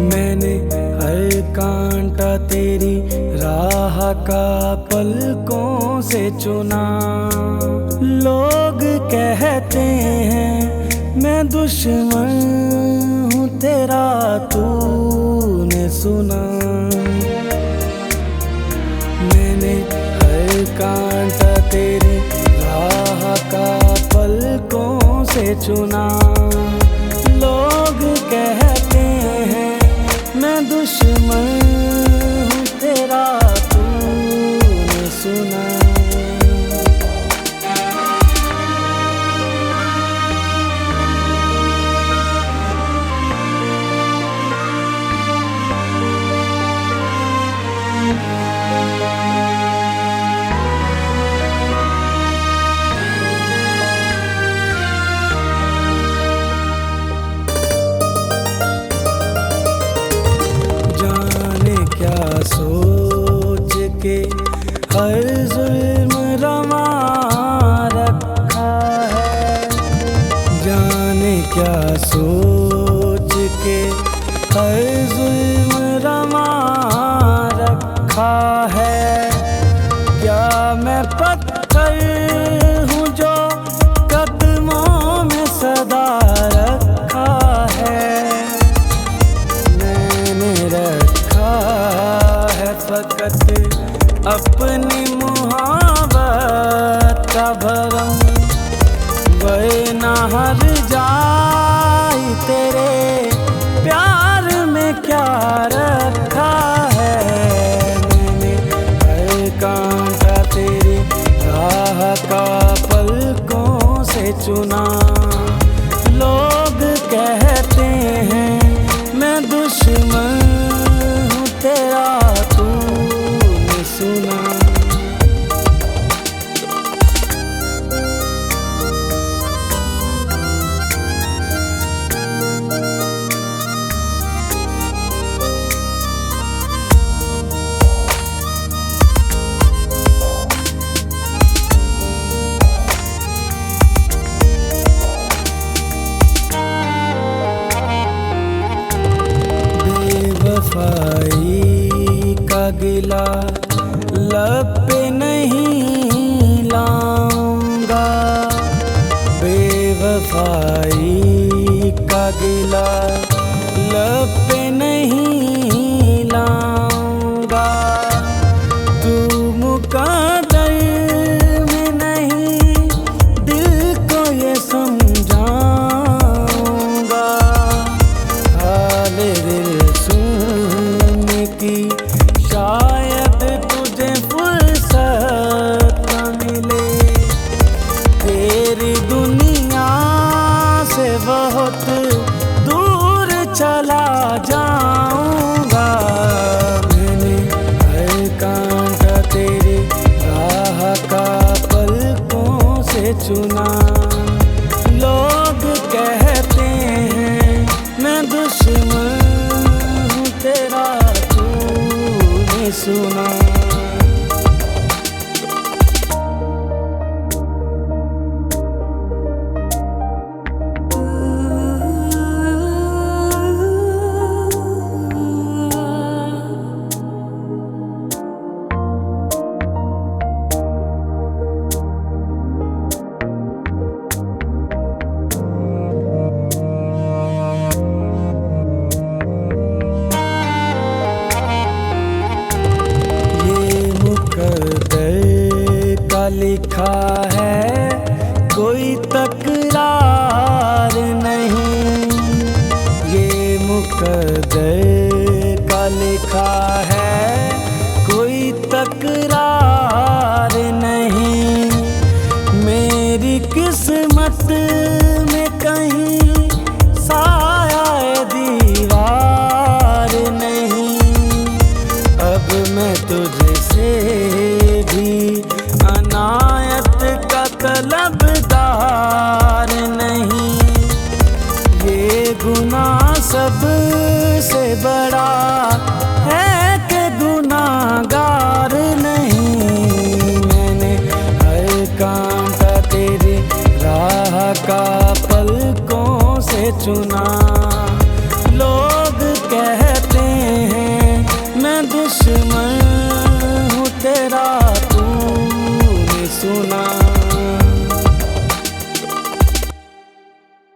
मैंने हर कांटा तेरी राह का पलकों से चुना। लोग कहते हैं मैं दुश्मन हूँ तेरा, तूने सुना। मैंने हर कांटा तेरी राह का पलकों से चुना। लोग कहते हैं मैं दुश्मन हूँ तेरा, तूने सुना। सोच के हर जुल्म रमा रखा है, जाने क्या सोच के हर जुल्म रमा रखा है। क्या मैं पत्थर हूँ जो कदमों में सदा रखा है। मैंने रखा फकत अपनी मुहब्बत का भरम, वरना हर जाई तेरे प्यार में क्या रखा है। मैंने हर कांटा तेरी राह का पलकों से चुना। लोग कहते हैं मैं दुश्मन हूँ तेरा, तूने सुना। बेवफाई का गिला लब पे नहीं लाऊंगा। बेवफाई का गिला लब पे नहीं लाऊंगा। तू मुकद्दर में नहीं, दिल को ये समझाऊंगा। हाले दिल सुनने की शायद तुझे फुर्सत न मिले। तेरी दुनिया से बहुत दूर चला जाऊंगा। मैंने हर कांटा तेरी राह का पलकों से चुना। लोग कहते हैं मैं दुश्मन हूँ तेरा, तूने सुना। लिखा है कोई तकरार नहीं। ये मुकद्दर का लिखा है कोई तकरार किस्मत में कहीं साया दीवार नहीं। अब मैं तुझसे भी अनायत का तलबदार नहीं। ये गुनाह सबसे बड़ा है कि गुनाहगार नहीं। मैंने हर कांटा तेरी राह का पलकों से चुना। लोग कहते हैं मैं दुश्मन